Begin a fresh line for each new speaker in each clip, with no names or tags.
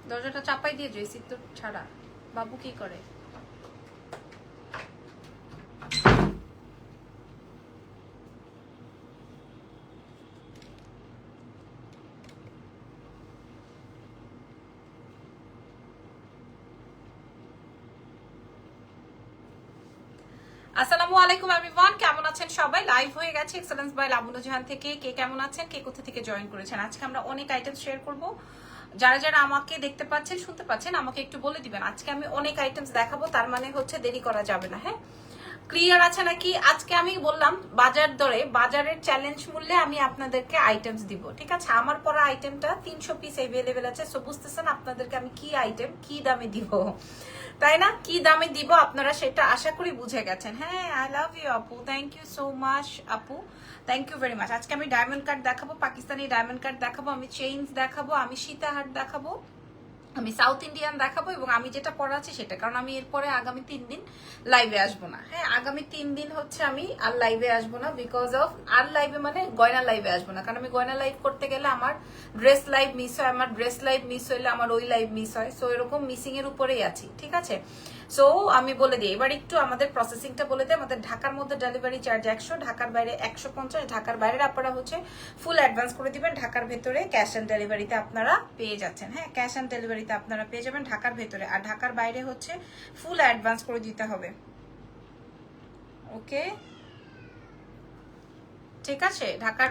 দরজাটা চাপাই দিয়ে যাই সিট তো ছাড়া। বাবু কি করে? আসসালামু আলাইকুম এভরিওয়ান, কেমন আছেন সবাই? লাইভ হয়ে গেছে এক্সেলেন্স বাই লাবণু জাহান থেকে। কে কেমন আছেন, কে কোথা থেকে জয়েন করেছেন? আজকে আমরা অনেক আইটেম শেয়ার করব। যারা যারা আমাকে দেখতে পাচ্ছেন, শুনতে পাচ্ছেন, আমাকে একটু বলে দিবেন। আজকে আমি অনেক আইটেমস দেখাবো, তার মানে হচ্ছে দেরি করা যাবে না। হ্যাঁ, ক্লিয়ার আছে নাকি? আজকে আমি বললাম বাজার দরে, বাজারের চ্যালেঞ্জ মূল্যে আমি আপনাদেরকে আইটেমস দিব, ঠিক আছে? আমার পরা আইটেমটা 300 পিস অ্যাভেলেবেল আছে। সো বুঝতেছেন আপনাদেরকে আমি কি আইটেম কি দামে দিব, তাই না? কি দামে দিব আপনারা সেটা আশা করি বুঝে গেছেন। হ্যাঁ, আই লাভ ইউ আপু, থ্যাংক ইউ সো মাচ আপু, থ্যাংক ইউ ভেরি মাচ। আজকে আমি ডায়মন্ড কাট দেখাবো, পাকিস্তানি ডায়মন্ড কাট দেখাবো, আমি চেইনস দেখাবো, আমি সীতাহার দেখাবো, আমি সাউথ ইন্ডিয়ান দেখাবো, এবং আমি যেটা পড়া আছে সেটা। কারণ আমি এরপরে আগামী 3 দিন লাইভে আসবো না। হ্যাঁ, আগামী 3 দিন হচ্ছে আমি আর লাইভে আসবো না, বিকজ অফ আর লাইভে মানে গয়না লাইভে আসবো না। কারণ আমি গয়না লাইভ করতে গেলে আমার ড্রেস লাইভ মিস হয়, আমার ড্রেস লাইভ মিস হইলে আমার ওই লাইভ মিস হয়। সো এরকম মিসিং এর উপরেই আছি, ঠিক আছে? সো আমি বলে দিই এবার একটু আমাদের প্রসেসিংটা বলে দিই। আমাদের ঢাকার মধ্যে ডেলিভারি চার্জ 100, ঢাকার বাইরে 150। ঢাকার বাইরে আপনারা হচ্ছে ফুল অ্যাডভান্স করে দিবেন, ঢাকার ভেতরে ক্যাশ অন ডেলিভারিতে আপনারা পেয়ে যাচ্ছেন। হ্যাঁ, ক্যাশ অন ডেলিভারিতে আপনারা পেয়ে যাবেন ঢাকার ভেতরে, আর ঢাকার বাইরে হচ্ছে ফুল অ্যাডভান্স করে দিতে হবে। ওকে, ঠিক আছে? ঢাকার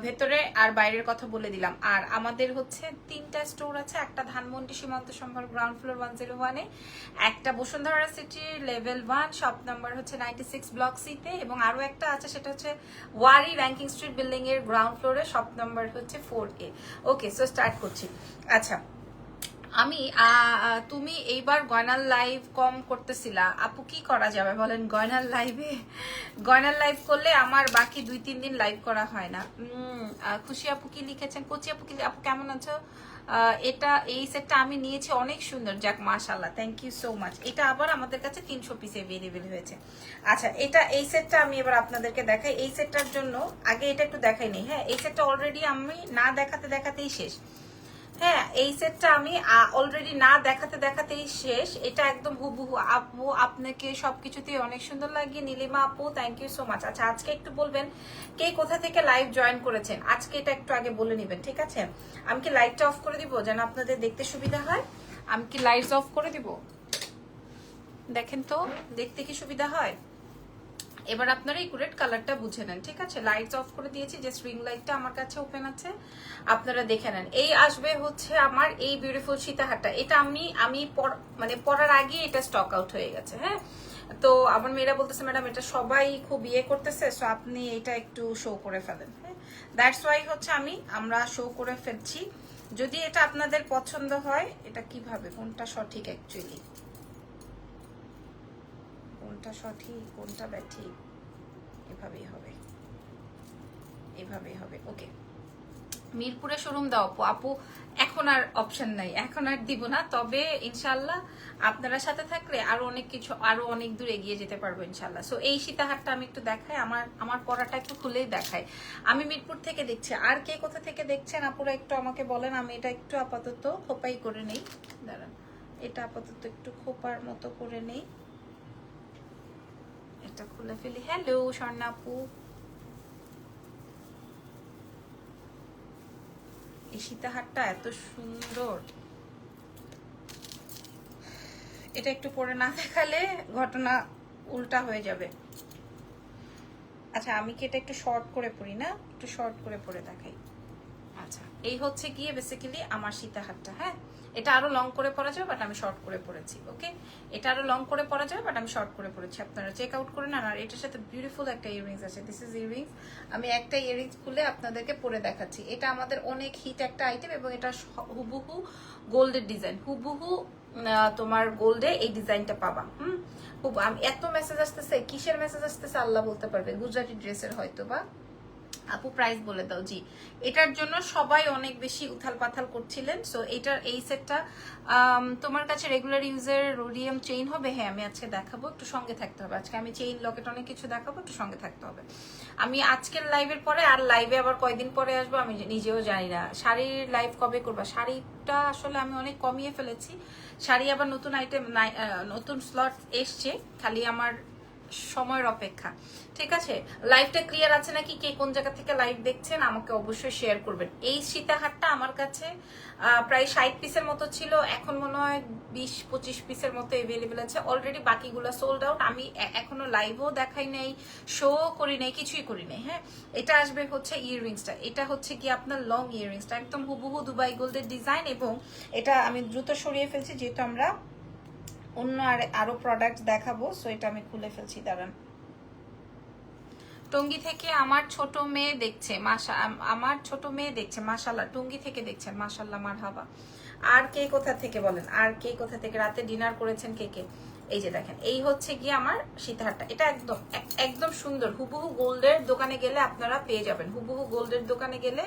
ভেতরে আর বাইরের কথা বলে দিলাম। আর আমাদের হচ্ছে 3টা স্টোর আছে, একটা ধানমন্ডি সীমান্ত সম্ভার গ্রাউন্ড ফ্লোর 101-এ, একটা Bashundhara city level 1 shop number হচ্ছে 96 ব্লক সিতে, এবং আরো একটা আছে সেটা হচ্ছে ওয়ারি র্যাঙ্কিং স্ট্রিট বিল্ডিং এর গ্রাউন্ড ফ্লোরে শপ নাম্বার হচ্ছে 4A। ওকে, সো স্টার্ট করছি। আচ্ছা, আমি তুমি এইবার গয়নার লাইভ কম করতেছিলা আপু, কি করা যাবে বলেন? গয়নার লাইভে, গয়নার লাইভ করলে আমার বাকি 2-3 দিন লাইভ করা হয় না। খুশি আপু কি লিখেছেন? কচি আপু কি, আপু কেমন আছো? এটা এই সেটটা আমি নিয়েছি, অনেক সুন্দর, যাক মাশাআল্লাহ, থ্যাংক ইউ সো মাচ। এটা আবার আমাদের কাছে 300 পিস অ্যাভেলেবেল হয়েছে। আচ্ছা, এটা এই সেটটা আমি এবার আপনাদেরকে দেখাই। এই সেটটার জন্য আগে এটা একটু দেখাই নেই। হ্যাঁ, এই সেটটা অলরেডি আমি না দেখাতে দেখাতেই শেষ। হ্যাঁ, এই সেটটা আমি অলরেডি না দেখাতে দেখাতেই শেষ। এটা একদম হুবহু আপু, আপনাকে সবকিছুতেই অনেক সুন্দর লাগে। নীলিমা আপু, থ্যাংক ইউ সো মাচ। আচ্ছা, আজকে একটু বলবেন কে কোথা থেকে লাইভ জয়েন করেছেন। আজকে এটা একটু আগে বলে নেবেন, ঠিক আছে? আমি কি লাইটটা অফ করে দিব যেন আপনাদের দেখতে সুবিধা হয়? আমি কি লাইটস অফ করে দিব? দেখেন তো, দেখতে কি সুবিধা হয়? এবার আপনারা এই রেড কালারটা বুঝে নেন, ঠিক আছে? লাইটস অফ করে দিয়েছি, যে স্ট্রিং লাইটটা আমার কাছে ওপেন আছে, আপনারা দেখে নেন। এই আসবে হচ্ছে আমার এই বিউটিফুল সীতাহারটা। এটা আমি মানে পরার আগে এটা স্টক আউট হয়ে গেছে। হ্যাঁ, তো আমার মেয়েরা বলতেছে ম্যাডাম এটা সবাই খুব ইয়ে করতেছে, সো আপনি এটা একটু শো করে ফেলেন। হ্যাঁ, দ্যাটস ওয়াই হচ্ছে আমরা শো করে ফেলছি। যদি এটা আপনাদের পছন্দ হয়, এটা কিভাবে, কোনটা সঠিক অ্যাকচুয়ালি, কোনটা সঠিক কোনটা ব্যাঠিক, এভাবেই হবে, এভাবেই হবে। ওকে, মিরপুরে শোরুম দাও আপু। আপু এখন আর অপশন নাই, এখন আর দিব না, তবে ইনশাল্লাহ আপনারা সাথে থাকলে আরো অনেক কিছু, আরো অনেক দূর এগিয়ে যেতে পারবো ইনশাল্লাহ। সো এই সীতাহারটা আমি একটু দেখাই, আমার পড়াটা একটু খুলেই দেখাই। আমি মিরপুর থেকে দেখছি, আর কে কোথা থেকে দেখছেন আপুরা একটু আমাকে বলেন। আমি এটা একটু আপাতত খোপাই করে নেই, দাঁড়ান, এটা আপাতত একটু খোপার মতো করে নেই, এটা খুলে ফেলি। হ্যালো স্বর্ণা আপু, এই সীতাহারটা এত সুন্দর, এটা একটু পরে না দেখালে ঘটনা উল্টা হয়ে যাবে। আচ্ছা, আমি কি এটা একটু শর্ট করে পড়ি না, একটু শর্ট করে পরে দেখাই। আচ্ছা, এই হচ্ছে গিয়ে বেসিক্যালি আমার সীতাহারটা। হ্যাঁ, এটা আরো লং করে পরা যাবে, বাট আমি শর্ট করে পরেছি। ওকে, এটা আরো লং করে পরা যাবে, বাট আমি শর্ট করে পরেছি, আপনারা চেক আউট করে নেন। আর এটার সাথে বিউটিফুল একটা ইয়াররিংস আছে, দিস ইজ ইয়াররিংস। আমি একটা ইয়াররিংস খুলে আপনাদেরকে পরে দেখাচ্ছি। এটা আমাদের অনেক হিট একটা আইটেম, এবং এটা হুবহু গোল্ডের ডিজাইন, হুবহু তোমার গোল্ডে এই ডিজাইনটা পাবা। আমি এত মেসেজ আসতেছে, কিসের মেসেজ আসতেছে আল্লাহ বলতে পারবে, গুজরাটি ড্রেসের হয়তো বা। আপু প্রাইস বলে দাও। জি, এটার জন্য সবাই অনেক বেশি উথাল পাথাল করছিলেন। সো এটার এই সেটটা তোমার কাছে রেগুলার ইউজের রোডিয়াম চেইন হবে। হ্যাঁ, আমি আজকে দেখাবো, একটু সঙ্গে থাকতে হবে। আজকে আমি চেইন লকেট অনেক কিছু দেখাবো, একটু সঙ্গে থাকতে হবে। আমি আজকের লাইভের পরে আর লাইভে আবার কয়দিন পরে আসবো আমি নিজেও জানি না। শাড়ির লাইভ কবে করবা? শাড়িটা আসলে আমি অনেক কমিয়ে ফেলেছি। শাড়ি আবার নতুন আইটেম, নতুন স্লট এসছে, খালি আমার সময়ের অপেক্ষা। ঠিক আছে, লাইভটা ক্লিয়ার আছে নাকি? কে কোন জায়গা থেকে লাইভ দেখছেন আমাকে অবশ্যই শেয়ার করবেন। এই সীতাহারটা আমার কাছে প্রায় 60 পিসের মতো ছিল, এখন মনে হয় 20-25 পিসের মতো এভেলেবেল আছে। অলরেডি বাকিগুলো সোল্ড আউট। আমি এখনো লাইভও দেখাই নাই, শো করি নাই, কিছুই করি নাই। হ্যাঁ, এটা আসবে হচ্ছে ইয়াররিংসটা, এটা হচ্ছে কি আপনার লং ইয়াররিংসটা, একদম হুবহু দুবাই গোল্ডের ডিজাইন। এবং এটা আমি দ্রুত সরিয়ে ফেলছি যেহেতু আমরা অন্য আরো প্রোডাক্ট দেখাবো। সো এটা আমি খুলে ফেলছি, দাঁড়ান। টঙ্গী থেকে আমার ছোট মেয়ে দেখছে, আমার ছোট মেয়ে দেখছে, মাশাল্লাহ। টঙ্গী থেকে দেখছেন, মাশাল্লাহ, মারহাবা। আর কে কোথা থেকে বলেন, আর কে কোথা থেকে রাতে ডিনার করেছেন কে কে? এই যে দেখেন, এই হচ্ছে গিয়ে আমার সীতাহারটা। এটা একদম একদম সুন্দর, হুবহু গোল্ডের দোকানে গেলে আপনারা পেয়ে যাবেন, হুবহু গোল্ডের দোকানে গেলে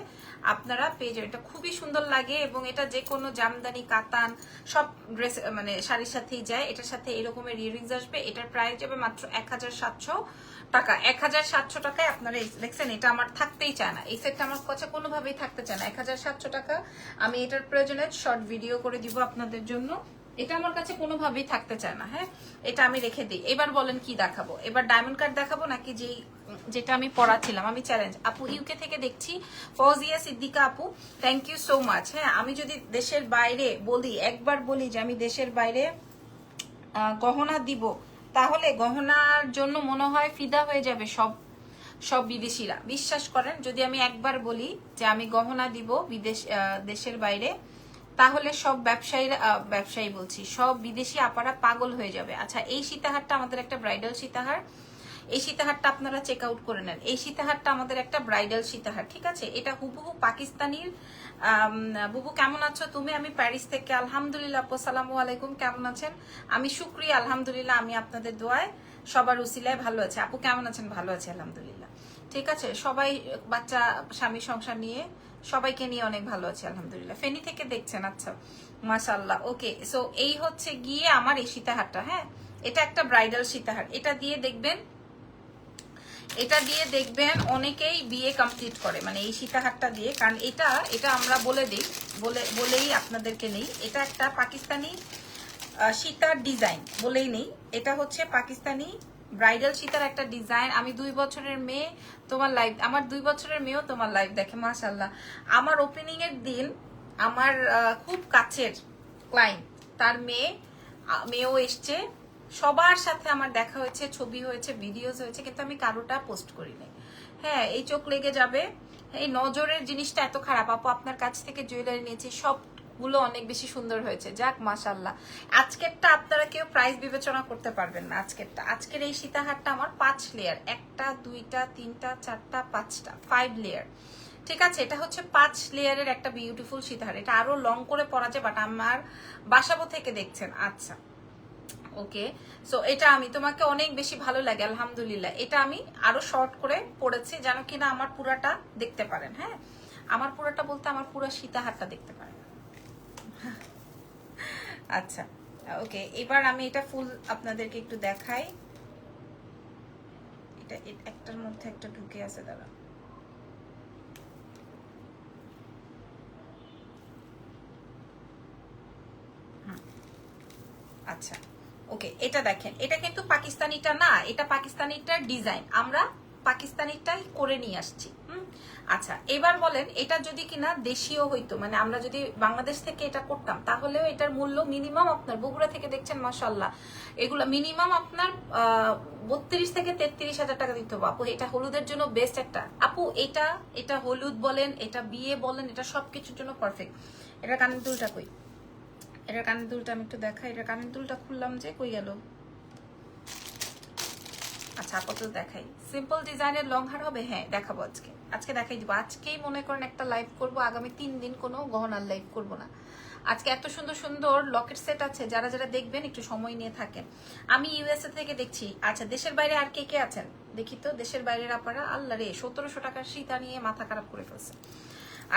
আপনারা পেয়ে যাবেন। এটা খুবই সুন্দর লাগে এবং এটা যে কোনো জামদানি, কাতান সব ড্রেস মানে শাড়ির সাথেই যায়। এটার সাথে এরকমের ইয়াররিংস আসবে। এটার প্রাইস যাবে মাত্র 1700 টাকা। 1700 টাকায় আপনারা দেখছেন, এটা আমার থাকতেই চায় না, এই সেটটা আমার কাছে কোনোভাবেই থাকতে চায় না। 1700 টাকা। আমি এটার প্রয়োজনে শর্ট ভিডিও করে দিব আপনাদের জন্য। এটা আমার কাছে কোনোভাবেই থাকতে চায় না। হ্যাঁ, এটা আমি রেখে দিই। এবার বলেন কি দেখাবো? এবার ডায়মন্ড কাট দেখাবো নাকি যেটা আমি পড়াচ্ছিলাম? আমি চ্যালেঞ্জ। আপু ইউকে থেকে দেখছি, ফৌজিয়া সিদ্দিকা আপু, থ্যাংক ইউ সো মাচ। হ্যাঁ, আমি যদি দেশের বাইরে বলি, একবার বলি যে আমি দেশের বাইরে গহনা দিব, তাহলে গহনার জন্য মনে হয় ফিদা হয়ে যাবে সব বিদেশিরা। বিশ্বাস করেন, যদি আমি একবার বলি যে আমি গহনা দিব দেশের বাইরে, তাহলে সব ব্যবসায়ী বলছি, সব বিদেশি আপারা পাগল হয়ে যাবে। আচ্ছা, এই সীতাহারটা আমাদের একটা ব্রাইডাল সীতাহার। এই সীতাহারটা আপনারা চেক আউট করে নেন। এই সীতাহারটা আমাদের একটা ব্রাইডাল সীতাহার, ঠিক আছে? এটা হুবহু পাকিস্তানির। বুবু কেমন আছো তুমি? আমি প্যারিস থেকে। আলহামদুলিল্লাহ আপু, আসসালামু আলাইকুম, কেমন আছেন? আমি শুকরিয়া, আলহামদুলিল্লাহ, আমি আপনাদের দোয়ায় সবার উসিলায় ভালো আছে। আপু কেমন আছেন? ভালো আছে আলহামদুলিল্লাহ। ঠিক আছে, সবাই বাচ্চা স্বামী সংসার নিয়ে সবাইকে নিয়ে অনেক ভালো আছে আলহামদুলিল্লাহ। ফেনী থেকে দেখছেন, আচ্ছা মাশাআল্লাহ। ওকে, সো এই হচ্ছে গিয়ে আমার এই সীতাহারটা। হ্যাঁ, এটা একটা ব্রাইডাল সীতাহার। এটা দিয়ে দেখবেন অনেকেই বিয়ে কমপ্লিট করে, মানে এই সীতাহারটা দিয়ে। কারণ এটা আমরা বলেই আপনাদেরকে নেই, এটা একটা পাকিস্তানি সীতার ডিজাইন বলেই নেই। এটা হচ্ছে পাকিস্তানি ব্রাইডাল সীতার একটা ডিজাইন। আমি 2 বছরের মেয়ে তোমার লাইভ, আমার 2 বছরের মেয়েও তোমার লাইভ দেখে, মাশাআল্লাহ। আমার ওপেনিং এর দিন আমার খুব কাছের ক্লায়েন্ট, তার মেয়েও এসছে, সবার সাথে আমার দেখা হয়েছে, ছবি হয়েছে, ভিডিওস হয়েছে, কিন্তু আমি কারোটা পোস্ট করি নাই। হ্যাঁ, এই চোখ লেগে যাবে, এই নজরের জিনিসটা এত খারাপ। আপু আপনার কাছ থেকে জুয়েলারি নিয়েছি, সবগুলো অনেক বেশি সুন্দর হয়েছে, যাক মাশাআল্লাহ। আজকেরটা আপনারা কেউ প্রাইস বিবেচনা করতে পারবেন না। আজকের এই সীতাহারটা আমার 5 লেয়ার, 1টা 2টা 3টা 4টা 5টা 5 লেয়ার, ঠিক আছে? এটা হচ্ছে 5 লেয়ারের একটা বিউটিফুল সীতাহার। এটা আরো লং করে পরা যায়, বাট আমার বাসাবো থেকে দেখছেন। আচ্ছা, ওকে, সো এটা আমি তোমাকে অনেক বেশি ভালো লাগে আলহামদুলিল্লাহ। এটা আমি আরো শর্ট করে পড়েছি যেন কিনা আমার পুরাটা দেখতে পারেন। হ্যাঁ, আমার পুরাটা বলতে আমার পুরো সীতাহারটা দেখতে পারেন। আচ্ছা, ওকে, এবার আমি এটা ফুল আপনাদেরকে একটু দেখাই। এটা একটার মধ্যে একটা ঢুকে আছে, দাঁড়া। আচ্ছা, ওকে, এটা দেখেন, এটা কিন্তু পাকিস্তানিটা না, এটা পাকিস্তানিটার ডিজাইন, আমরা পাকিস্তানিটাই করে নিয়ে আসছি। আচ্ছা, এবার বলেন, এটা যদি কিনা দেশীয় হইতো, মানে আমরা যদি বাংলাদেশ থেকে এটা করতাম, তাহলেও এটার মূল্য মিনিমাম আপনার, বগুড়া থেকে দেখছেন মাশাআল্লাহ, এগুলা মিনিমাম আপনার 32 থেকে 33 হাজার টাকা দিতে হবে। আপু এটা হলুদের জন্য বেস্ট একটা। আপু এটা হলুদ বলেন, এটা বিয়ে বলেন, এটা সবকিছুর জন্য পারফেক্ট। এটা কানের দুলটা কই? এটার কানের দুলটা আমি একটু দেখাই। এটার কানের দুলটা খুললাম যে, কই গেল? আচ্ছা, আপাতত দেখাই। সিম্পল ডিজাইনের লং হার হবে, হ্যাঁ দেখাবো আজকে দেখাই দিব। আজকেই মনে করেন একটা লাইভ করব, আগামী 3 দিন কোনো গহনার লাইভ করব না। আজকে এত সুন্দর সুন্দর লকেট সেট আছে, যারা যারা দেখবেন একটু সময় নিয়ে থাকেন। আমি ইউএসএ থেকে দেখছি। আচ্ছা, দেশের বাইরে আর কে কে আছেন? দেখি তো দেশের বাইরের আপারা, আল্লাহ রে 1700 টাকার সীতা নিয়ে মাথা খারাপ করে ফেলছে।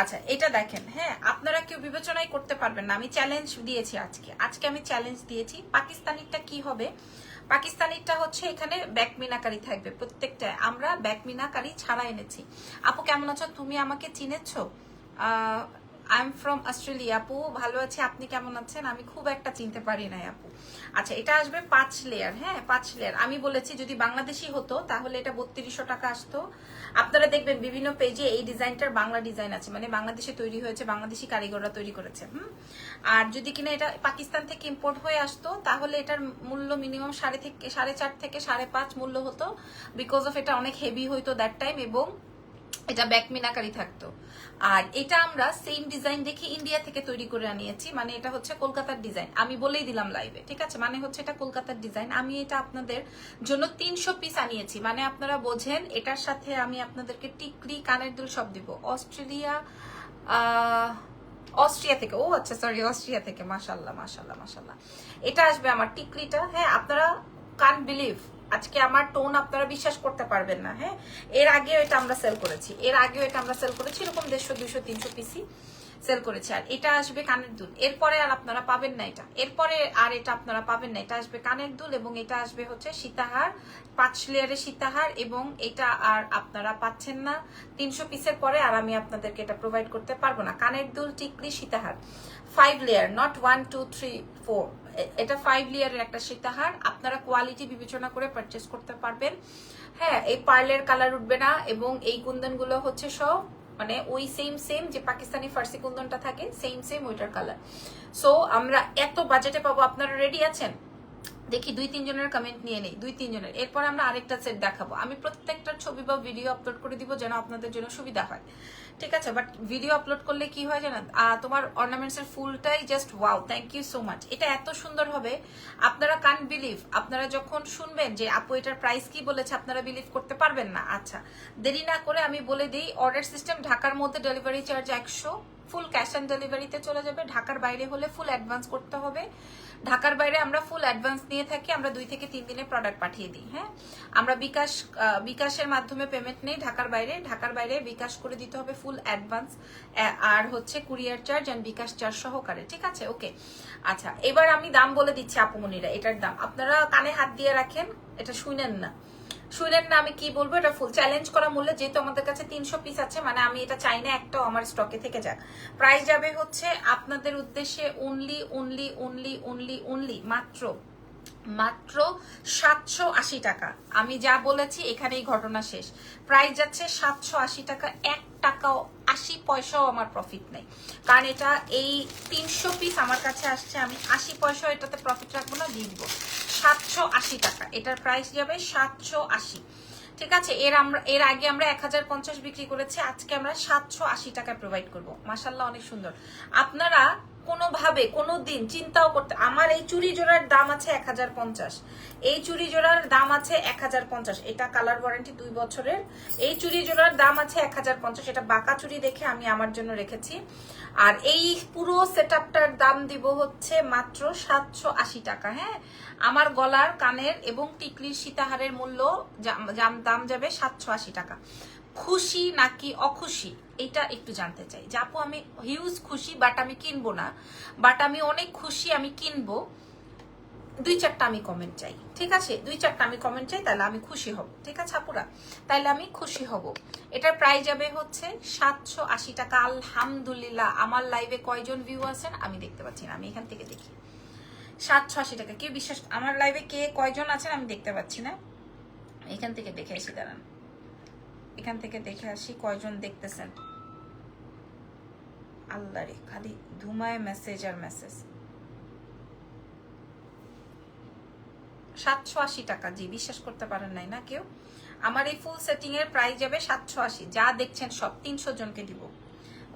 আচ্ছা এটা দেখেন, হ্যাঁ আপনারা কেউ বিবেচনাই করতে পারবেন না, আমি চ্যালেঞ্জ দিয়েছি আজকে আমি চ্যালেঞ্জ দিয়েছি। পাকিস্তানিটা কি হবে, পাকিস্তানিটা হচ্ছে এখানে ব্যাক মিনাকারি থাকবে প্রত্যেকটা, আমরা ব্যাক মিনাকারি ছাড়া এনেছি। আপু কেমন আছো, তুমি আমাকে চিনেছো? I am from Australia. আপু ভালো আছি, আপনি কেমন আছেন? আমি খুব একটা চিনতে পারি নাই আপু। আচ্ছা এটা আসবে 5 লেয়ার, হ্যাঁ 5 লেয়ার। আমি বলেছি যদি বাংলাদেশি হতো তাহলে এটা 3200 টাকা আসতো। আপনারা দেখবেন বিভিন্ন পেজে এই ডিজাইনটার বাংলা ডিজাইন আছে, মানে বাংলাদেশে তৈরি হয়েছে, বাংলাদেশি কারিগররা তৈরি করেছে। আর যদি কিনা এটা পাকিস্তান থেকে ইম্পোর্ট হয়ে আসতো তাহলে এটার মূল্য মিনিমাম 4.5 থেকে 5.5 মূল্য হতো, বিকজ অফ এটা অনেক হেভি হইতো দ্যাট টাইম, এবং এটা ব্যাক মিনাকারি থাকতো। আর এটা আমরা সেম ডিজাইন দেখে ইন্ডিয়া থেকে তৈরি করে আনিয়েছি, মানে এটা হচ্ছে কলকাতার ডিজাইন, আমি বলেই দিলাম লাইভে, ঠিক আছে? মানে হচ্ছে এটা কলকাতার ডিজাইন। আমি এটা আপনাদের জন্য 300 পিস আনিয়েছি, মানে আপনারা বোঝেন এটার সাথে আমি আপনাদেরকে টিকলি কানের দুল সব দিব। অস্ট্রিয়া থেকে, ও আচ্ছা সরি অস্ট্রিয়া থেকে, মাশাল্লাহ মাশাল্লাহ মাশাল্লাহ। এটা আসবে আমার টিকলিটা, হ্যাঁ আপনারা কান্ট বিলিভ, আজকে আমার টোন আপনারা বিশ্বাস করতে পারবেন না। হ্যাঁ এর আগেও এটা আমরা সেল করেছি, এরকম 150, 200, 300 পিসি সেল করেছি। আর এটা আসবে কানের দুল, এরপরে আর আপনারা পাবেন না এটা, এরপরে আর এটা আপনারা পাবেন না। এটা আসবে কানের দুল এবং এটা আসবে হচ্ছে সীতাহার, 5 লেয়ারের সীতাহার, এবং এটা আর আপনারা পাচ্ছেন না 300 পিসের পরে, আর আমি আপনাদেরকে এটা প্রোভাইড করতে পারবো না। কানের দুল, টিকলি, সীতাহার 5 লেয়ার, নট 1 2 3 4, এটা 5 লেয়ারের একটা সীতাহার। আপনারা কোয়ালিটি বিবেচনা করে পারচেস করতে পারবেন। হ্যাঁ এই পার্লের কালার উঠবে না, এবং এই কুন্দনগুলো হচ্ছে সব মানে ওই সেম যে পাকিস্তানি ফার্সি কুন্দনটা থাকে সেম ওইটার কালার। সো আমরা এত বাজেটে পাবো, আপনারা রেডি আছেন? দেখি 2-3 জনের কমেন্ট নিয়ে নেই, 2-3 জনের। এরপর আমরা আরেকটা সেট দেখাবো, আমি প্রত্যেকটার ছবি বা ভিডিও আপলোড করে দিব যেন আপনাদের জন্য সুবিধা হয়, ঠিক আছে? বাট ভিডিও আপলোড করলে কি হয় জানেন, তোমার অর্নামেন্টস এর ফুলটাই just wow, thank you so much. এটা এত সুন্দর হবে আপনারা কান্ট বিলিভ, আপনারা যখন শুনবেন যে আপু এটার প্রাইস কি বলেছে আপনারা বিলিভ করতে পারবেন না। আচ্ছা দেরি না করে আমি বলে দিই, অর্ডার সিস্টেম ঢাকার মধ্যে delivery charge 100, full cash on ডেলিভারিতে চলে যাবে। ঢাকার বাইরে হলে ফুল অ্যাডভান্স করতে হবে। ঢাকার বাইরে আমরা ফুল অ্যাডভান্স নিয়ে থাকি, আমরা 2 থেকে 3 দিনে প্রোডাক্ট পাঠিয়ে দিই। হ্যাঁ আমরা বিকাশের মাধ্যমে পেমেন্ট নেই ঢাকার বাইরে বিকাশ করে দিতে হবে ফুল অ্যাডভান্স, আর হচ্ছে courier charge and bKash charge সহকারে, ঠিক আছে? ওকে আচ্ছা এবার আমি দাম বলে দিচ্ছি আপুমনিরা, এটার দাম আপনারা কানে হাত দিয়ে রাখেন, এটা শুনেন না আমি কি বলবো, এটা ফুল চ্যালেঞ্জ করা মূল্যে, যেহেতু আমাদের কাছে 300 পিস আছে, মানে আমি এটা চাই না একটাও আমার স্টকে থেকে যাক। প্রাইস যাবে হচ্ছে আপনাদের উদ্দেশ্যে অনলি মাত্র 780 টাকা। আমি যা বলেছি এখানেই ঘটনা শেষ। প্রাইস যাচ্ছে 780 টাকা, 1 টাকাও 80 পয়সাও আমার প্রফিট নেই, কারণ এটা এই 300 পিস আমার কাছে আসছে, আমি 80 পয়সাও এটাতে প্রফিট রাখবো না, দিয়ে দিব 780 টাকা। এটার প্রাইস যাবে 780, ঠিক আছে? এর আগে আমরা 1050 বিক্রি করেছি, আজকে আমরা 780 টাকায় প্রোভাইড করবো। মাশাল্লাহ অনেক সুন্দর। আপনারা কোনোভাবে কোনোদিন চিন্তাও করতে, আমার এই চুড়ি জোড়ার দাম আছে 1050, এই চুড়ি জোড়ার দাম আছে 1050, এটা কালার ওয়ারেন্টি 2 বছরের। এই চুড়ি জোড়ার দাম আছে 1050, এটা বাঁকা চুড়ি দেখে আমি আমার জন্য রেখেছি। আর এই পুরো সেটআপটার দাম দিব হচ্ছে মাত্র 780 টাকা। হ্যাঁ আমার গলার, কানের এবং টিকলির সীতাহারের মূল্য দাম যাবে 780 টাকা। খুশি নাকি অখুশি এটা একটু জানতে চাই। যে আপু আমি হিউজ খুশি, বাট আমি কিনবো না, বাট আমি অনেক খুশি, আমি কিনবো, 2-4টা আমি কমেন্ট চাই, ঠিক আছে? 2-4টা আমি কমেন্ট চাই, তাহলে আমি খুশি হব, ঠিক আছে আপুরা? তাইলে আমি খুশি হব। এটার প্রাইস যাবে হচ্ছে 780 টাকা। আলহামদুলিল্লাহ আমার লাইভে কয়জন ভিউ আছেন আমি দেখতে পাচ্ছি না, আমি এখান থেকে দেখি। 780 টাকা, কেউ বিশ্বাস, আমার লাইভে কে কয়জন আছেন আমি দেখতে পাচ্ছি না, এখান থেকে দেখে আসি, দাঁড়ান এখান থেকে দেখে আসি কয়জন দেখতেছেন। আল্লাহ রে খালি ধুমায় মেসেজ আর মেসেজ। 780 টাকা, জি বিশ্বাস করতে পারেন নাই না কেউ? আমার এই ফুল সেটিং এর প্রাইস যাবে 780, যা দেখছেন সব 300 জনকে দিব।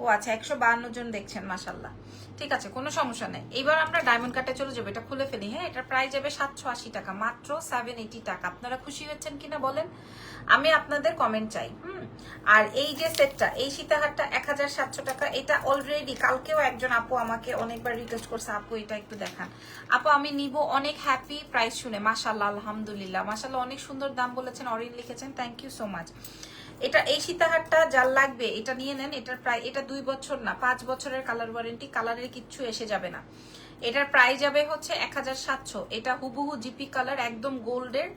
ও আচ্ছা, 152 জন দেখছেন, মাশাল্লাহ। ঠিক আছে, কোনো সমস্যা নেই। এবার আমরা ডায়মন্ড কাটে চলে যাবো, এটা খুলে ফেলি। হ্যাঁ, এটার প্রাইস যাবে 780 টাকা, মাত্র 780 টাকা। আপনারা খুশি হচ্ছেন কিনা বলেন, আমি আপনাদের কমেন্ট চাই। আর এই যে সেটটা, এই সীতাহারটা 1700 টাকা। এটা অলরেডি কালকেও একজন আপু আমাকে অনেকবার রিকোয়েস্ট করছে, আপু এটা একটু দেখান। আপু আমি নিব, অনেক হ্যাপি প্রাইস শুনে, মাশাল্লাহ, আলহামদুলিল্লাহ, মাশাল্লাহ, অনেক সুন্দর দাম বলেছেন, অরিন লিখেছেন, থ্যাংক ইউ সো মাচ। এটা এই সীতাহারটা যার লাগবে এটা নিয়ে নেন। এটার প্রায়, এটা 2 বছর না 5 বছরের কালার ওয়ারেন্টি, কালারের কিচ্ছু এসে যাবে না। এটার প্রাইস যাবে হচ্ছে 1700। এটা হুবহু জিপি কালার, একদম গোল্ডের,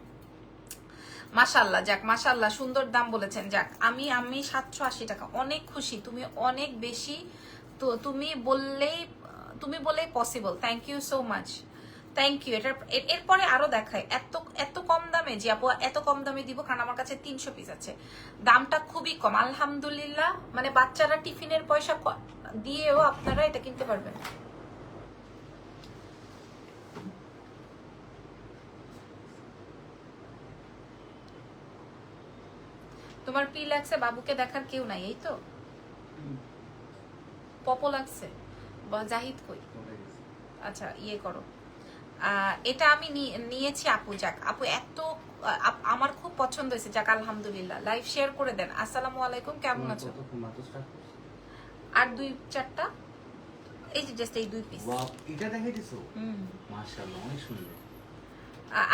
মাশাল্লাহ। যাক মাশাল্লাহ, সুন্দর দাম বলেছেন। যাক আমি 780 টাকা, অনেক খুশি, তুমি অনেক বেশি, তো তুমি বললেই possible. Thank you so much, thank you. এরপরে আরো দেখায়, এত এত কম দামে যে আপু, এত কম দামে দিব কারণ আমার কাছে 300 পিস আছে, দামটা খুবই কম, আলহামদুলিল্লাহ। মানে বাচ্চারা টিফিনের পয়সা দিয়েও আপনারা এটা কিনতে পারবেন। তোমার পি লাগছে, বাবুকে দেখার কেউ নাই, এই তো পপো লাগছে, জাহিদ কই? আচ্ছা ইয়ে করো, এটা আমি নিয়েছি আপু। যাক আপু, এত আমার খুব পছন্দ হয়েছে, যাক আলহামদুলিল্লাহ। লাইভ শেয়ার করে দেন। আসসালামু আলাইকুম, কেমন আছো? আর 2-4টা, এই যে জাস্ট এই 2 পিস।
ওয়াও, এটা দেখাই দিছো, মাশাআল্লাহ, অনেক সুন্দর।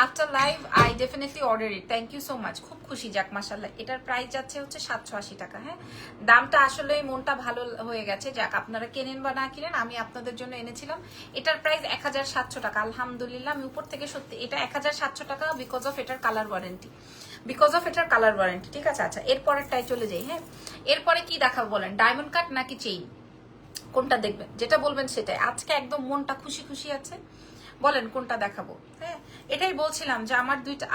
After live I definitely order it, thank you so much, খুব খুশি। যাক মাশাআল্লাহ, এটার প্রাইস যাচ্ছে হচ্ছে 780 টাকা। হ্যাঁ, দামটা আসলে মনটা ভালো হয়ে গেছে। যাক আপনারা কেনেন বা না কিনেন, আমি আপনাদের জন্য এনেছিলাম। এটার প্রাইস 1700 টাকা, আলহামদুলিল্লাহ। আমি উপর থেকে সত্যি, এটা 1700 টাকা বিকজ অফ এটার কালার ওয়ারেন্টি, ঠিক আছে। আচ্ছা এরপরেরটাই চলে যাই। হ্যাঁ, এরপরে কি দেখাবো বলেন, ডায়মন্ড কাট নাকি চেইন, কোনটা দেখবেন? যেটা বলবেন সেটাই। আজকে একদম মনটা খুশি খুশি আছে, বলেন কোনটা দেখাবো। হ্যাঁ, এটাই বলছিলাম যে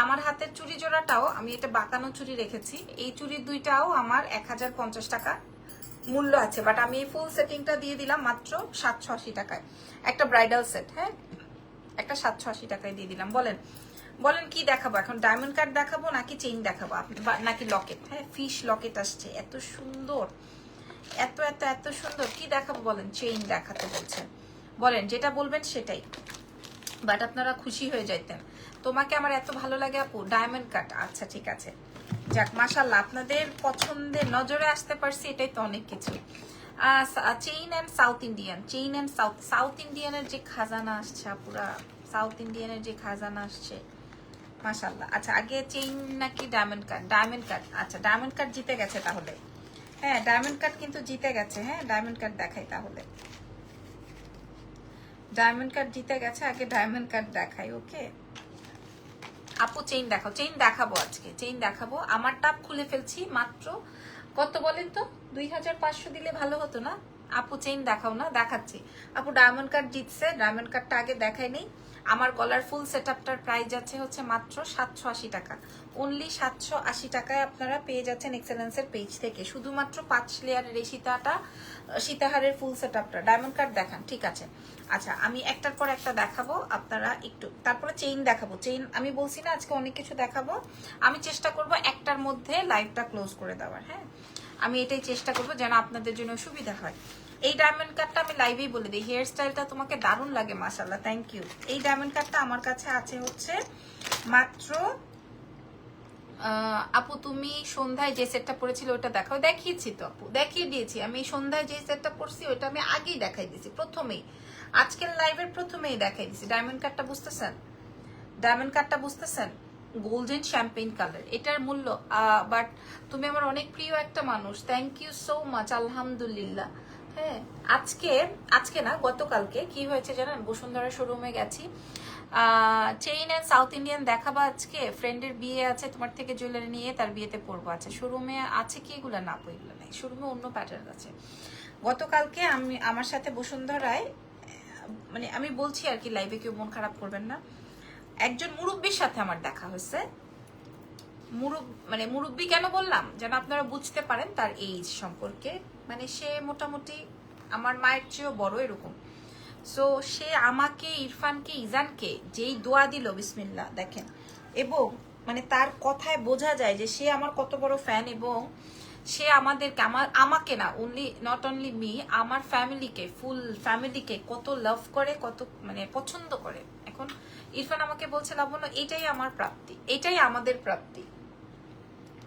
আমার হাতের চুড়ি জোড়াটাও আমি এটা বাঁকানো চুড়ি রেখেছি, এই চুড়ির দুইটাও আমার 1050 টাকা মূল্য আছে, বাট আমি এই ফুল সেটিংটা দিয়ে দিলাম মাত্র 780 টাকায়। একটা ব্রাইডাল সেট, হ্যাঁ, একটা 780 টাকায় দিয়ে দিলাম। বলেন বলেন কি দেখাবো এখন, ডায়মন্ড কাট দেখাবো নাকি চেইন দেখাবো, নাকি লকেট? হ্যাঁ, ফিশ লকেট আসছে, এত সুন্দর, এত এত এত সুন্দর, কি দেখাবো বলেন? চেইন দেখাতে বলছেন, বলেন যেটা বলবেন সেটাই, বাট আপনারা খুশি হয়ে যাইতেন। তোমাকে আমার এত ভালো লাগে আপু, ডায়মন্ড কাট, আচ্ছা ঠিক আছে। যাক মাশাআল্লাহ, আপনাদের পছন্দের নজরে আসতে পারছি, এটাই তো অনেক কিছু। Chain and South Indian, chain and South ইন্ডিয়ানের যে খাজানা আসছে আপুরা, সাউথ ইন্ডিয়ানের যে খাজানা আসছে, মাশাআল্লাহ। আচ্ছা আগে চেইন নাকি ডায়মন্ড কাট? ডায়মন্ড কাট, আচ্ছা ডায়মন্ড কাট জিতে গেছে তাহলে। হ্যাঁ, ডায়মন্ড কাট কিন্তু জিতে গেছে। হ্যাঁ, ডায়মন্ড কাট দেখাই তাহলে, ডায়মন্ড কাট জিতে গেছে, আগে ডায়মন্ড কাট দেখাই। ওকে আপু, চেইন দেখাও, চেইন দেখাবো আজকে, চেইন দেখাবো। আমার টাপ খুলে ফেলছি মাত্র, কত বলেন তো? 2500 দিলে ভালো হতো না আপু? চেইন দেখাও না, দেখাচ্ছি আপু। ডায়মন্ড কাট জিতছে, ডায়মন্ড কাটটা আগে দেখাই নেই। আমার গলার ফুল সেটআপটার প্রাইস যাচ্ছে হচ্ছে মাত্র 780 টাকা, অনলি 780 টাকায় আপনারা পেয়ে যাচ্ছেন এক্সেলেন্সের পেজ থেকে, শুধুমাত্র 5 লেয়ারের এই সীতাহারের ফুল সেটআপটা। ডায়মন্ড কাট দেখান, ঠিক আছে। আচ্ছা আমি একটার পর একটা দেখাবো, আপনারা একটু, তারপরে চেইন দেখাবো। চেইন আমি বলছি না আজকে অনেক কিছু দেখাবো, আমি চেষ্টা করব একটার মধ্যে লাইভটা ক্লোজ করে দেওয়ার। হ্যাঁ, আমি এটাই চেষ্টা করবো যেন আপনাদের জন্য সুবিধা হয়। এই ডায়মন্ড কাটটা আমি লাইভেই বলে দিই, হেয়ার স্টাইলটা তোমাকে দারুণ লাগে, মাশাআল্লাহ, থ্যাংক ইউ। এই ডায়মন্ড কাটটা আমার কাছে আছে হচ্ছে মাত্র, আপু তুমি সন্ধ্যায় যে সেটটা পরেছিল ওটা দেখাও, দেখিয়েছি তো আপু, দেখিয়ে দিয়েছি। আমি সন্ধ্যায় যে সেটটা পরছি ওটা আমি আগেই দেখাই দিয়েছি, প্রথমেই, আজকের লাইভের প্রথমেই দেখাই দিয়েছি। ডায়মন্ড কাটটা বুঝতেছেন? ডায়মন্ড কাটটা বুঝতেছেন? গোল্ডেন শ্যাম্পেইন কালার, এটার মূল্য, বাট তুমি আমার অনেক প্রিয় একটা মানুষ, থ্যাংক ইউ সো মাচ, আলহামদুলিল্লাহ। হ্যাঁ, আজকে না গতকালকে কি হয়েছে জানেন, বসুন্ধরা শোরুমে গেছি, চেইন অ্যান্ড সাউথ ইন্ডিয়ান দেখাবা আজকে, ফ্রেন্ডের বিয়ে আছে, তোমার থেকে জুয়েলারি নিয়ে তার বিয়েতে পরবো। আছে শোরুমে আছে কি এগুলো? না আপু এগুলো নাই, শোরুমে অন্য প্যাটার্ন আছে। গতকালকে আমার সাথে বসুন্ধরায়, মানে আমি বলছি আর কি, লাইভে কেউ মন খারাপ করবেন না, একজন মুরব্বীর সাথে আমার দেখা হয়েছে। মানে মুরব্বী কেন বললাম, যেন আপনারা বুঝতে পারেন তার এইজ সম্পর্কে, মানে সে মোটামুটি আমার মায়ের চেয়েও বড় এরকম। সো সে আমাকে, ইরফানকে, ইজানকে যেই দোয়া দিল, বিসমিল্লাহ দেখেন, এবং মানে তার কথায় বোঝা যায় যে সে আমার কত বড় ফ্যান, এবং সে আমাদেরকে আমাকে না, নট অনলি মি, আমার ফ্যামিলিকে, ফুল ফ্যামিলিকে কত লাভ করে, কত মানে পছন্দ করে। এখন ইরফান আমাকে বলছে লাবণ্য এটাই আমার প্রাপ্তি, এটাই আমাদের প্রাপ্তি।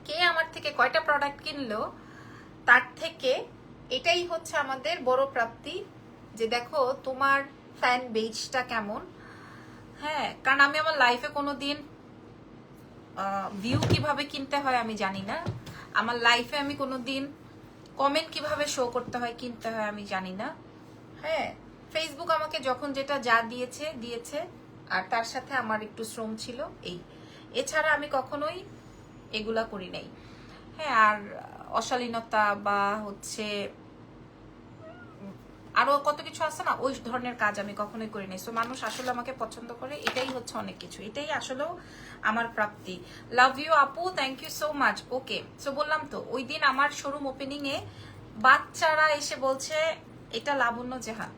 কে আমার থেকে কয়টা প্রোডাক্ট কিনলো তার থেকে এটাই হচ্ছে আমাদের বড় প্রাপ্তি, যে দেখো তোমার ফ্যান বেজটা কেমন। হ্যাঁ, কারণ আমি আমার লাইফে কোনোদিন ভিউ কিভাবে কিনতে হয় আমি জানি না, আমার লাইফে আমি কোনোদিন কমেন্ট কিভাবে শো করতে হয়, কিনতে হয় আমি জানি না। হ্যাঁ, ফেসবুক আমাকে যখন যেটা যা দিয়েছে দিয়েছে, আর তার সাথে আমার একটু শ্রম ছিল এই, এছাড়া আমি কখনোই এগুলা করি নাই। হ্যাঁ, আর অশালীনতা বা হচ্ছে আরো কত কিছু আছে না, ওই ধরনের কাজ আমি কখনোই করি নাই। সো মানুষ আসলে আমাকে পছন্দ করে, এটাই হচ্ছে অনেক কিছু, এটাই আসলেও আমার প্রাপ্তি। লাভ ইউ আপু, thank you so much. Okay, so বললাম তো ওই দিন আমার শোরুম ওপেনিং এ বাচ্চারা এসে বলছে এটা লাবণ্য জাহান,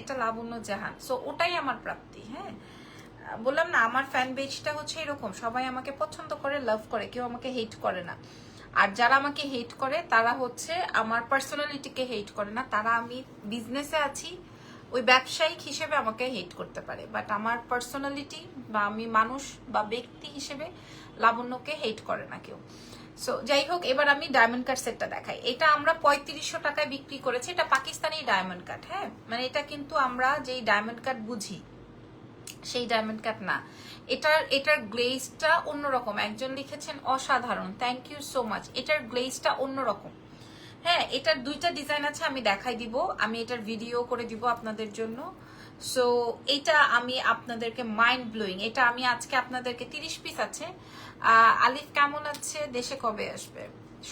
এটা লাবণ্য জাহান। সো ওটাই আমার প্রাপ্তি। হ্যাঁ, বললাম না আমার ফ্যান বেজটা হচ্ছে এরকম, সবাই আমাকে পছন্দ করে, লাভ করে, কেউ আমাকে হেট করে না। আর যারা আমাকে হেট করে তারা হচ্ছে আমার পার্সোনালিটিকে হেট করে না, তারা আমি বিজনেসে আছি ওই ব্যবসায়িক হিসেবে আমাকে হেট করতে পারে, বাট আমার পার্সোনালিটি বা আমি মানুষ বা ব্যক্তি হিসেবে লাবণ্যকে হেট করে না কেউ। সো যাই হোক, এবার আমি ডায়মন্ড কাট সেটটা দেখাই। এটা আমরা 3500 টাকায় বিক্রি করেছি, এটা পাকিস্তানি ডায়মন্ড কাট। হ্যাঁ, মানে এটা কিন্তু আমরা যেই ডায়মন্ড কাট বুঝি সেই ডায়মন্ড কাট না, এটার গ্লেজটা অন্যরকম। একজন লিখেছেন অসাধারণ, থ্যাংক ইউ সো মাচ। এটার গ্লেজটা অন্যরকম। হ্যাঁ, এটার দুইটা ডিজাইন আছে, আমি দেখাই দিব, আমি এটার ভিডিও করে দিব আপনাদের জন্য। সো এটা আমি আপনাদেরকে মাইন্ড ব্লোয়িং, এটা আমি আজকে আপনাদেরকে 30 পিস আছে। আলিফ কেমন আছে, দেশে কবে আসবে?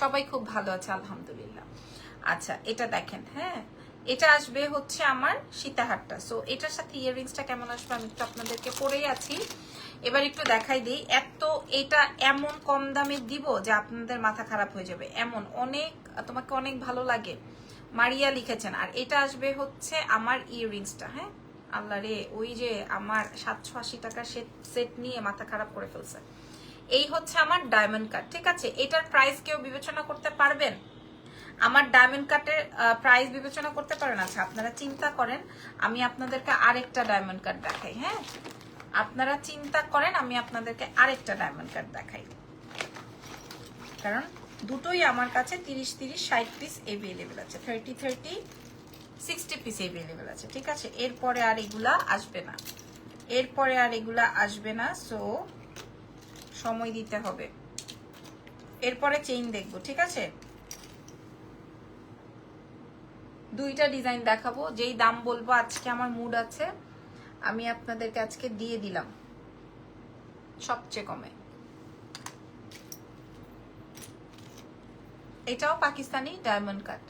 সবাই খুব ভালো আছে আলহামদুলিল্লাহ। আচ্ছা, এটা দেখেন। হ্যাঁ, এটা আসবে হচ্ছে আমার সীতাহারটা। সো এটার সাথে ইয়াররিংসটা কেমন আসবে আমি একটু আপনাদেরকে পরেই আছি, এবার একটু দেখাই দিই। এটা এমন কম দামে দিব যে আপনাদের মাথা খারাপ হয়ে যাবে, এমন অনেক, তোমাকে অনেক ভালো লাগে মারিয়া লিখেছেন। আর এটা আসবে হচ্ছে আমার ইয়াররিংসটা। হ্যাঁ, আল্লাহ রে, ওই যে আমার 780 টাকার সেট নিয়ে মাথা খারাপ করে ফেলছে। এই হচ্ছে আমার ডায়মন্ড কাট, ঠিক আছে? এটার প্রাইস কেউ বিবেচনা করতে পারবেন? আমার ডায়মন্ড কাটের প্রাইস বিবেচনা করতে পারেন? আচ্ছা, আপনারা চিন্তা করেন, আমি আপনাদেরকে আরেকটা ডায়মন্ড কাট দেখাই। হ্যাঁ, আপনারা চিন্তা করেন, আমি আপনাদেরকে আরেকটা ডায়মন্ড কাট দেখাই, কারণ দুটোই আমার কাছে 30-60 পিস এভেলেবেল আছে, 30-60 পিস এভেলেবেল আছে, ঠিক আছে? এরপরে আর এগুলা আসবে না, এরপরে আর এগুলা আসবে না। সো সময় দিতে হবে, এরপরে চেইন দেখবো, ঠিক আছে? দুইটা ডিজাইন দেখাবো, যেই দাম বলবো, আজকে আমার মুড আছে, আমি আপনাদেরকে আজকে দিয়ে দিলাম সবচেয়ে কমে। এটাও Pakistani diamond cut,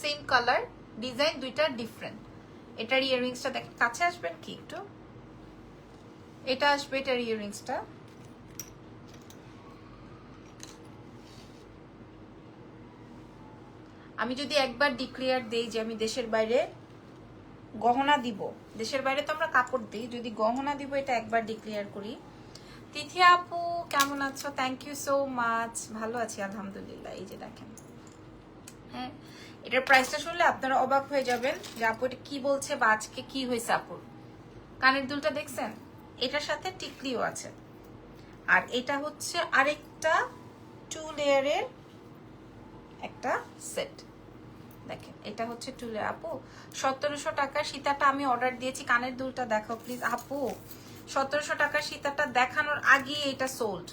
same colour, design দুইটা ডিফারেন্ট। এটার ইয়াররিংসটা দেখেন, কাছে আসবেন কি একটু, এটা আসবে এটার ইয়াররিংসটা। আমি যদি একবার ডিক্লেয়ার দেই যে আমি দেশের বাইরে গহনা দিব, দেশের বাইরে তো আমরা কাপড় দিই, যদি গহনা দিব এটা একবার ডিক্লেয়ার করি। তিথি আপু কেমন আছো? থ্যাংক ইউ সো মাচ, ভালো আছি আলহামদুলিল্লাহ। এই যে দেখেন, হ্যাঁ, এটার প্রাইসটা শুনলে আপনারা অবাক হয়ে যাবেন যে আপু এটা কি বলছে বা আজকে কি হয়েছে আপুর। কানের দুলটা দেখছেন, এটার সাথে টিকলিও আছে। আর এটা হচ্ছে আরেকটা 2 লেয়ারের একটা সেট, দেখেন এটা হচ্ছে 2 লেয়ার। আপু 1700 টাকার সীতাটা আমি অর্ডার দিয়েছি, কানের দুলটা দেখাও প্লিজ আপু। 1700 টাকার সীতাটা দেখানোর আগে এটা সোল্ড।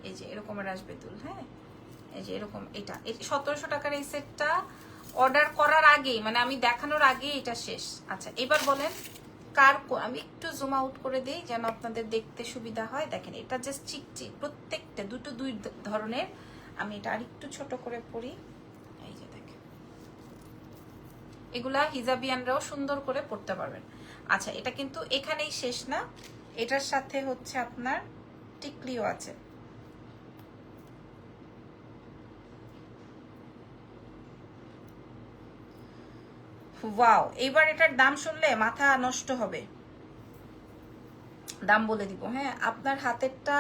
এই যে এরকমের আসবে দুল। হ্যাঁ, এই যে এরকম, এটা 1700 টাকার এই সেটটা অর্ডার করার আগেই, মানে আমি দেখানোর আগে এটা শেষ। আচ্ছা, এবার বলেন কার, আমি একটু জুম আউট করে দেই যেন আপনাদের দেখতে সুবিধা হয়। দেখেন এটা জাস্ট চিকচিক, প্রত্যেকটা দুই ধরনের। আমি এটা আরেকটু ছোট করে পরি, এই যে দেখেন, এগুলা হিজাবিয়ানরাও সুন্দর করে পড়তে পারবেন। আচ্ছা, এটা কিন্তু এখানেই শেষ না, এটার সাথে হচ্ছে আপনার টিকলিও আছে। ওয়াও, এবার এটার দাম শুনলে মাথা নষ্ট হবে, দাম বলে দিব। হ্যাঁ, আপনার হাতেরটা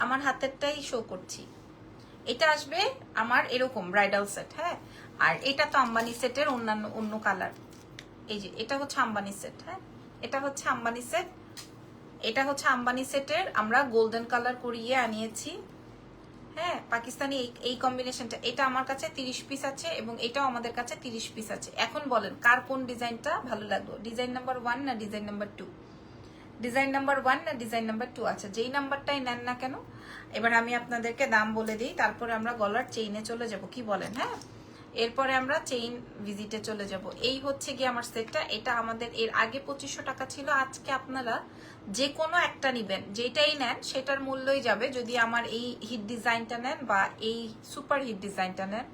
আমার হাতেরটাই শো করছি, এটা আসবে আমার এরকম ব্রাইডাল সেট, হ্যাঁ। আর এটা তো আম্বানি সেটের অন্য কালার। এই যে এটা হচ্ছে আম্বানি সেট, হ্যাঁ, এটা হচ্ছে আম্বানি সেট, এটা হচ্ছে আম্বানি সেটের আমরা গোল্ডেন কালার করিয়ে আনিয়েছি, হ্যাঁ। পাকিস্তানি এই কম্বিনেশনটা, এটা আমার কাছে 30 পিস আছে এবং এটাও আমাদের কাছে 30 পিস আছে। এখন বলেন কার কোন ডিজাইনটা ভালো লাগলো, ডিজাইন নাম্বার 1 না ডিজাইন নাম্বার 2? ডিজাইন নাম্বার 1 না ডিজাইন নাম্বার 2? আচ্ছা, যেই নাম্বারটাই নেন না কেন, এবার আমি আপনাদেরকে দাম বলে দিই, তারপরে আমরা গলার চেইনে চলে যাব, কি বলেন? হ্যাঁ, এরপরে আমরা চেইন ভিজিটে চলে যাব। এই হচ্ছে কি আমার সেটটা, এটা আমাদের এর আগে 2500 টাকা ছিল। আজকে আপনারা যে কোনো একটা নিবেন, যেটাই নেন সেটার মূল্যই যাবে। যদি আমার এই হিট ডিজাইনটা নেন বা এই সুপার হিট ডিজাইনটা নেন,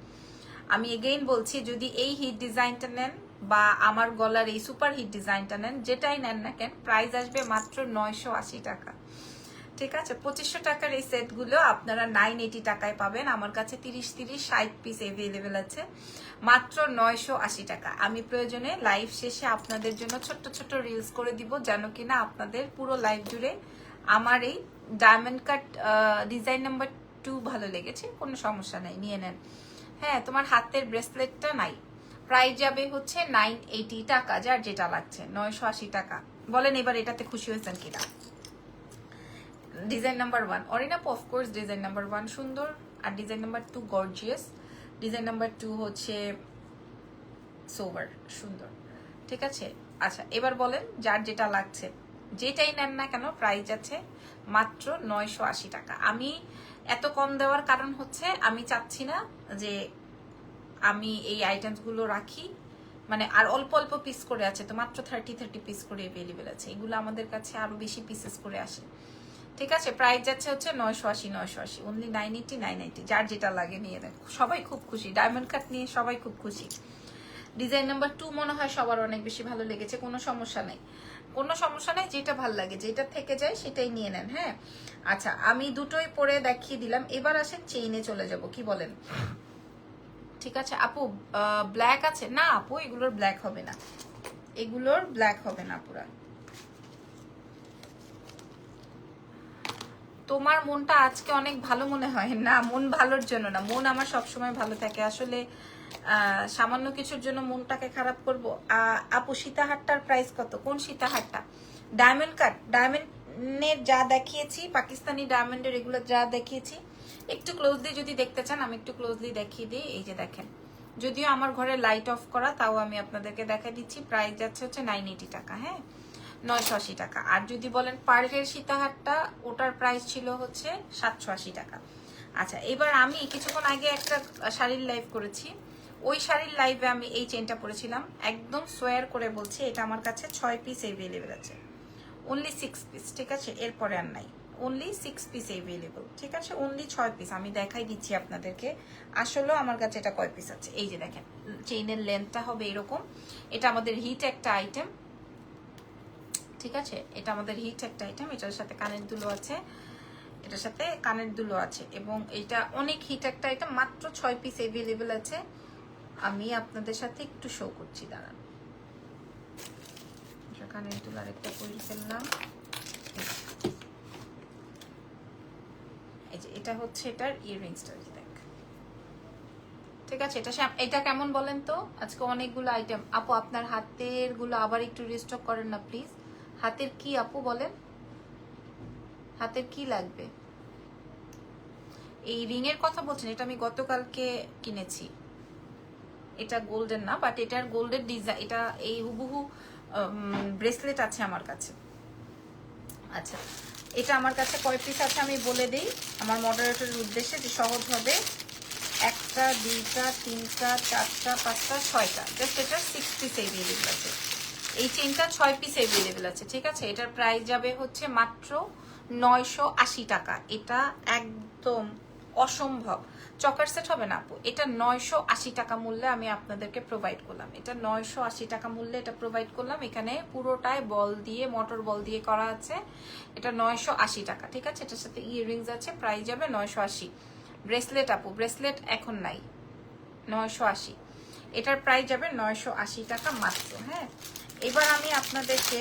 আমি এগেইন বলছি, যদি এই হিট ডিজাইনটা নেন বা আমার গলার এই সুপার হিট ডিজাইনটা নেন, যেটাই নেন না কেন, প্রাইস আসবে মাত্র 980 টাকা। ঠিক আছে, 2500 টাকার এই সেটগুলো আপনারা 980 টাকায় পাবেন। আমার কাছে 30-60 পিস এভেলেবেল আছে, মাত্র 980 টাকা। আমি প্রয়োজনে লাইভ শেষে আপনাদের জন্য ছোট্ট ছোট্ট রিলস করে দিব, যেন কিনা আপনাদের পুরো লাইভ জুড়ে আমার এই ডায়মন্ড কাট ডিজাইন নাম্বার 2 ভালো লেগেছে, কোনো সমস্যা নাই, নিয়ে নেন। হ্যাঁ, তোমার হাতের ব্রেসলেটটা নাই, প্রাইস যাবে হচ্ছে 980 টাকা, যার যেটা লাগছে 980 টাকা। বলেন এবার এটাতে খুশি হয়েছেন কিনা? ডিজাইন নাম্বার 1 অরিনাপ, অফকোর্স ডিজাইন নাম্বার 1 সুন্দর, আর design number 2 gorgeous, design number 2 হচ্ছে সোভার, সুন্দর। ঠিক আছে, আচ্ছা এবার বলেন যার যেটা লাগছে, যেটাই নেন না কেন, প্রাইস আছে মাত্র 980 টাকা। আমি এত কম দেওয়ার কারণ হচ্ছে আমি চাচ্ছি না যে আমি এই আইটেমসগুলো রাখি, মানে আর অল্প অল্প পিস করে আছে তো, মাত্র 30 পিস করে অ্যাভেলেবেল আছে। এগুলো আমাদের কাছে আরো বেশি পিসেস করে আসে। ঠিক আছে, প্রাইস যাচ্ছে হচ্ছে 980, অনলি 980। যার যেটা লাগে নিয়ে দেন, সবাই খুব খুশি, ডায়মন্ড কাট নিয়ে সবাই খুব খুশি। ডিজাইন নাম্বার 2 মনে হয় সবার অনেক বেশি ভালো লেগেছে, কোনো সমস্যা নেই, কোনো সমস্যা নেই, যেটা ভালো লাগে, যেটা থেকে যায় সেটাই নিয়ে নেন। হ্যাঁ, আচ্ছা আমি দুটোই পরে দেখিয়ে দিলাম, এবার আসেন চেইনে চলে যাব, কি বলেন? ঠিক আছে আপু, ব্ল্যাক আছে না আপু? এগুলোর ব্ল্যাক হবে না, এগুলোর ব্ল্যাক হবে না পুরা। তোমার মনটা আজকে অনেক ভালো মনে হয় না? মন ভালোর জন্য না, মন আমার সবসময় ভালো থাকে। আসলে সামান্য কিছুর জন্য মনটাকে খারাপ করব? আপু সীতাহারটার প্রাইস কত? কোন সীতাহারটা? ডায়মন্ড কাট, ডায়মন্ডের যা দেখিয়েছি, পাকিস্তানি ডায়মন্ডের এগুলো যা দেখিয়েছি, একটু ক্লোজলি যদি দেখতে চান আমি একটু ক্লোজলি দেখিয়ে দিই। এই যে দেখেন, যদিও আমার ঘরে লাইট অফ করা, তাও আমি আপনাদেরকে দেখা দিচ্ছি। প্রাইস যাচ্ছে হচ্ছে 980 টাকা, হ্যাঁ 980 টাকা। আর যদি বলেন পার্লের সীতাহারটা, ওটার প্রাইস ছিল হচ্ছে 780 টাকা। আচ্ছা এবার আমি কিছুক্ষণ আগে একটা শাড়ির লাইভ করেছি, ওই শাড়ির লাইভে আমি এই চেনটা পরেছিলাম, একদম সোয়ার করে বলছি, এটা আমার কাছে 6 পিস এভেলেবেল আছে, অনলি 6 পিস। ঠিক আছে, এরপরে আর নাই, অনলি 6 পিস এভেলেবল। ঠিক আছে, অনলি 6 পিস। আমি দেখাই দিচ্ছি আপনাদেরকে আসলে আমার কাছে এটা কয় পিস আছে। এই যে দেখেন, চেইনের লেন্থটা হবে এরকম। এটা আমাদের হিট একটা আইটেম, ঠিক আছে, এটা আমাদের হিট একটা আইটেম। এটার সাথে কানের দুলো আছে, এটার সাথে কানের দুলো আছে, এবং এটা অনেক হিট একটা আইটেম। মাত্র 6 পিস এভেলেবেল আছে। আমি আপনাদের সাথে একটু শো করছি, দাঁড়ান। কানের দুলো আরেকটা করে ফেললাম। এই যে এটা হচ্ছে এটার ইয়াররিংসটা, দেখ। ঠিক আছে, এটা কেমন বলেন তো? আজকে অনেকগুলো আইটেম। আপু আপনার হাতের গুলো আবার একটু রিস্টক করেন না প্লিজ। হাতের কি আপু বলেন, হাতের কি লাগবে? এই রিং এর কথা বলছেন? এটা আমি গতকালকে কিনেছি, এটা গোল্ডেন না, বাট এটার গোল্ডের ডিজাইন, এটা এই হুবহু ব্রেসলেট আছে আমার কাছে। আচ্ছা এটা আমার কাছে কয় পিস আছে আমি বলে দিই আমার মডারেটরের উদ্দেশ্যে, যে সহজ হবে। 1টা 2টা 3টা 4টা 5টা 6টা, জাস্ট এটা 6 পিস এভেলেবেল আছে। এই চেনটা 6 পিস এভেলেবেল আছে। ঠিক আছে, এটার প্রাইস যাবে হচ্ছে মাত্র 980 টাকা। এটা একদম অসম্ভব চকার সেট হবে না আপু, এটা 980 টাকা মূল্যে আমি আপনাদেরকে প্রোভাইড করলাম। এটা 980 টাকা মূল্যে এটা প্রোভাইড করলাম। এখানে পুরোটাই বল দিয়ে, মোটর বল দিয়ে করা আছে। এটা 980 টাকা। ঠিক আছে, এটার সাথে ইয়াররিংস আছে, প্রাইস যাবে 980। ব্রেসলেট আপু, ব্রেসলেট এখন নাই, 980। এটার প্রাইস যাবে 980 টাকা মাত্র। হ্যাঁ, এবার আমি আপনাদেরকে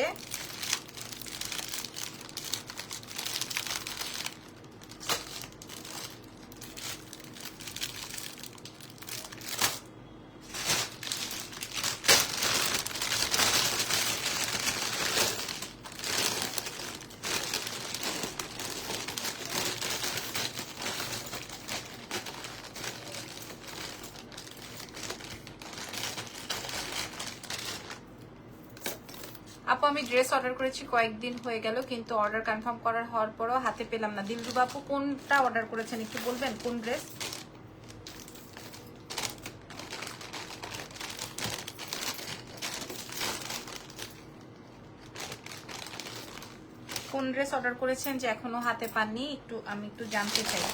আপু আমি ড্রেস অর্ডার করেছি কয়েকদিন হয়ে গেল, কিন্তু অর্ডার কনফার্ম করার হওয়ার পরও হাতে পেলাম না। দিলরুবা আপু কোনটা অর্ডার করেছেন একটু বলবেন, কোন ড্রেস? কোন ড্রেস অর্ডার করেছেন যে এখনো হাতে পাননি, আমি একটু জানতে চাই।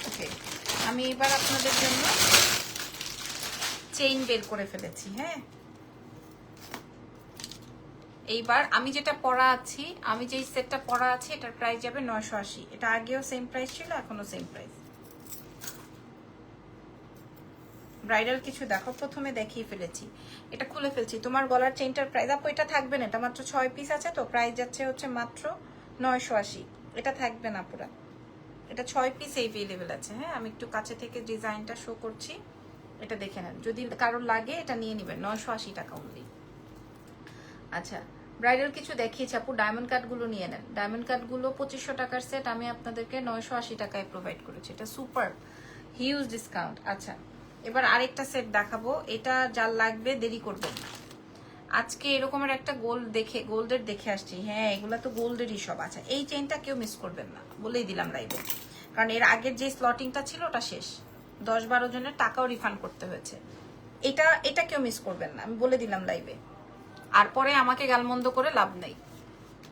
ওকে, আমি এবার আপনাদের জন্য চেইন বের করে ফেলেছি। হ্যাঁ, এইবার আমি যেটা পরা আছি, আমি যেই সেটটা পরা আছি এটার প্রাইস যাবে 980। এটা আগেও সেম প্রাইস ছিল, এখনো সেম প্রাইস। ব্রাইডাল কিছু দেখো, প্রথমে দেখিয়ে ফেলেছি, এটা খুলে ফেলছি। তোমার গলার চেইনটার প্রাইস আপু এটা থাকবে না, এটা মাত্র 6 পিস আছে, তো প্রাইস যাচ্ছে হচ্ছে মাত্র 980। এটা থাকবে না পুরা, এটা 6 পিস এভেলেবেল আছে। হ্যাঁ, আমি একটু কাছে থেকে ডিজাইনটা শো করছি, এটা দেখে নেন, যদি কারোর লাগে এটা নিয়ে নেবেন। 980 টাকা অনলি। আচ্ছা, ব্রাইডাল কিছু দেখিয়েছি আপু, ডায়মন্ড কাটগুলো নিয়ে নেন। ডায়মন্ড কাটগুলো 2500 টাকার সেট, আমি আপনাদেরকে 980 টাকায় প্রোভাইড করেছি। এটা সুপার হিউজ ডিসকাউন্ট। আচ্ছা, এবার আরেকটা সেট দেখাবো, এটা যার লাগবে দেরি করবেন না। আজকে এরকমের একটা গোল্ডের দেখে আসছি। হ্যাঁ, এগুলা তো গোল্ডেরই সব। আচ্ছা, এই চেইনটা কেউ মিস করবেন না, বলেই দিলাম লাইভে, কারণ এর আগের যে স্লটিংটা ছিল ওটা শেষ, 10-12 জনের টাকাও রিফান্ড করতে হয়েছে। এটা কেউ মিস করবেন না, আমি বলে দিলাম লাইভে। আর পরে আমাকে গালমন্দ করে লাভ নেই,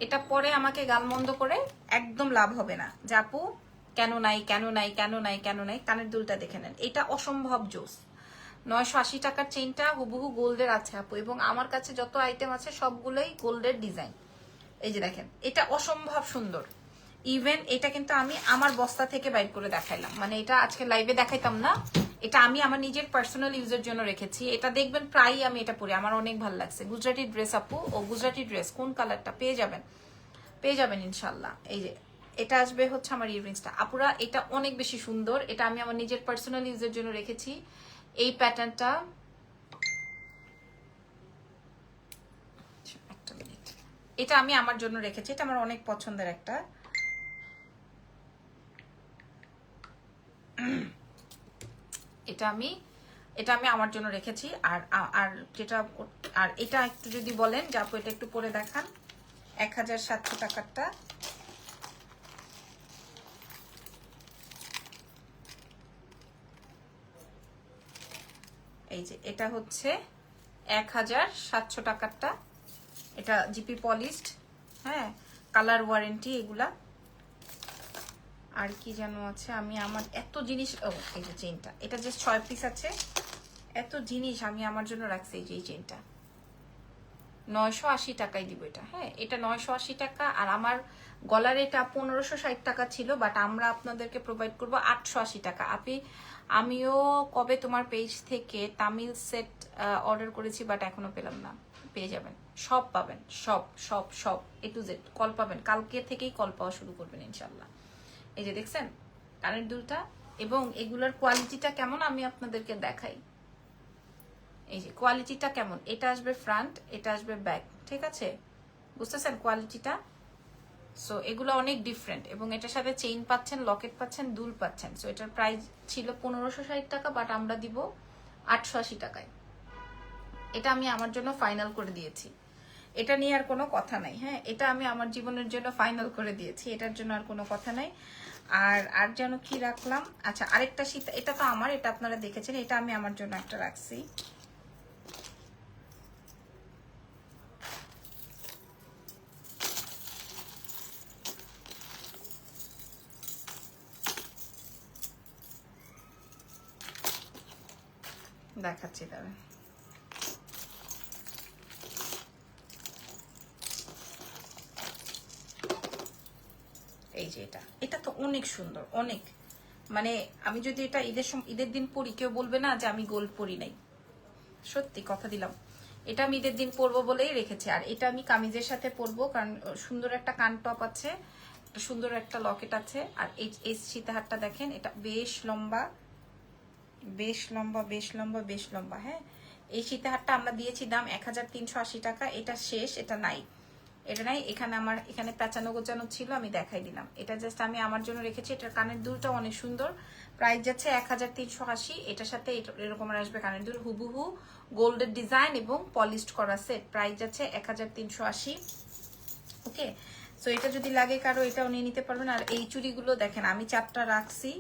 এটা পরে আমাকে গালমন্দ করে একদম লাভ হবে না যে আপু কেন নাই কেন নাই কেন নাই কেন নাই। কানের দুলটা দেখে নেন, এটা অসম্ভব জোস। 980 টাকার চেইনটা হুবহু গোল্ডের আছে আপু, এবং আমার কাছে যত আইটেম আছে সবগুলোই গোল্ডের ডিজাইন। এই যে দেখেন, এটা অসম্ভব সুন্দর। ইভেন এটা কিন্তু আমি আমার বস্তা থেকে বাইর করে দেখাইলাম, মানে এটা আজকে লাইভে দেখাইতাম না, এটা আমি আমার নিজের পার্সোনাল ইউজের জন্য রেখেছি। এটা দেখবেন প্রায়ই আমি এটা পরি, আমার অনেক ভালো লাগছে। গুজরাটি ড্রেস আপু, ও গুজরাটি ড্রেস কোন কালারটা পেয়ে যাবেন ইনশাল্লাহ। এই যে এটা আসবে হচ্ছে আমার ইয়াররিংসটা আপুরা, এটা অনেক বেশি সুন্দর, এটা আমি আমার নিজের পার্সোনাল ইউজের জন্য রেখেছি। এই প্যাটার্নটা, একটা মিনিট, এটা আমি আমার জন্য রেখেছি, এটা আমার অনেক পছন্দের একটা। এটা আমি আমার জন্য রেখেছি। আর আর যেটা, আর এটা একটু যদি বলেন যে আপু এটা একটু পরে দেখান, 1700 টাকারটা। এই যে এটা হচ্ছে 1700 টাকারটা, এটা জিপি পলিশড। হ্যাঁ, কালার ওয়ারেন্টি এগুলা। আর কি যেন আছে, আমি আমার এত জিনিস, ও এই যে চেইনটা, এটা জাস্ট 6 পিস আছে, এত জিনিস আমি আমার জন্য রাখছি। এই যে এই চেইনটা 980 টাকায় দিব এটা। হ্যাঁ, এটা 980 টাকা। আর আমার গলার এটা 1560 টাকা ছিল, বাট আমরা আপনাদেরকে প্রোভাইড করব 880 টাকা। আমিও কবে তোমার পেজ থেকে তামিল সেট অর্ডার করেছি, বাট এখনো পেলাম না। পেয়ে যাবেন, সব পাবেন, সব সব সব A to Z কল পাবেন, কালকে থেকেই কল পাওয়া শুরু করবেন ইনশাল্লাহ। এই যে দেখছেন কানের দুলটা, এবং এগুলোর কোয়ালিটিটা কেমন আমি আপনাদেরকে দেখাই। এই যে কোয়ালিটিটা কেমন, এটা আসবে ফ্রন্ট, এটা আসবে ব্যাক, ঠিক আছে, বুঝতেছেন কোয়ালিটিটা? সো এগুলো অনেক ডিফারেন্ট, এবং এটার সাথে চেইন পাচ্ছেন, লকেট পাচ্ছেন, দুল পাচ্ছেন। সো এটার প্রাইস ছিল 1560 টাকা, বাট আমরা দিব 880 টাকায়। এটা আমি আমার জন্য ফাইনাল করে দিয়েছি, এটা নিয়ে আর কোনো কথা নাই। হ্যাঁ, এটা আমি আমার জীবনের জন্য ফাইনাল করে দিয়েছি, এটার জন্য আর কোনো কথা নাই। আর যেন কি রাখলাম, আচ্ছা আরেকটা সীতা, এটা তো আমার, এটা আপনারা দেখেছেন, এটা আমি আমার জন্য একটা রাখছি। দেখাচ্ছি তবে, এই যে এটা তো অনেক সুন্দর, অনেক, মানে আমি যদি এটা ঈদের দিন পরি, কেউ বলবে না যে আমি গোল্ড পরি নাই, সত্যি কথা দিলাম। এটা আমি ঈদের দিন পরবো বলেই রেখেছি। আর এটা আমি কামিজের সাথে পরবো, কারণ সুন্দর একটা কান টপ আছে, একটা সুন্দর একটা লকেট আছে। আর এই সীতাহারটা দেখেন, এটা বেশ লম্বা, বেশ লম্বা, বেশ লম্বা, বেশ লম্বা। হ্যাঁ, এই সীতাহারটা আমরা দিয়েছি দাম 1380 টাকা। এটা শেষ, এটা নাই, এটা নাই। এখানে আমার এখানে পেঁচানো গোচানো ছিল, আমি দেখাই দিলাম। এটা জাস্ট আমি আমার জন্য রেখেছি। এটার কানের দুলটা অনেক সুন্দর, প্রাইস যাচ্ছে 1380। এটার সাথে এরকম আসবে কানের দুল, হুবহু গোল্ডের ডিজাইন এবং পলিশড করা সেট, প্রাইস যাচ্ছে 1380। ওকে, সো এটা যদি লাগে কারো এটাও নিয়ে নিতে পারবেন। আর এই চুড়িগুলো দেখেন আমি 4টা রাখছি।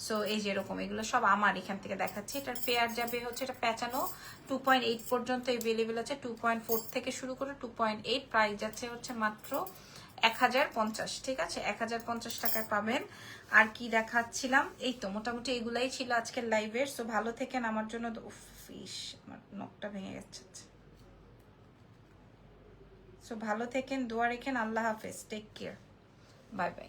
সো এই যে এরকম, এগুলো সব আমার এখান থেকে দেখাচ্ছি। এটার পেয়ার যাবে হচ্ছে, এটা পেঁচানো 2.8 পর্যন্ত এভেলেবেল আছে, 2.4 থেকে শুরু করে 2.8। প্রাইস যাচ্ছে হচ্ছে মাত্র 1050। ঠিক আছে, 1050 টাকায় পাবেন। আর কি দেখাচ্ছিলাম, এই তো মোটামুটি এগুলাই ছিল আজকের লাইভের। সো ভালো থেকেন, আমার জন্য ফিশ, আমার নখটা ভেঙে গেছে। সো ভালো থেকেন, দোয়া রেখেন। আল্লাহ হাফেজ, টেক কেয়ার, বাই বাই।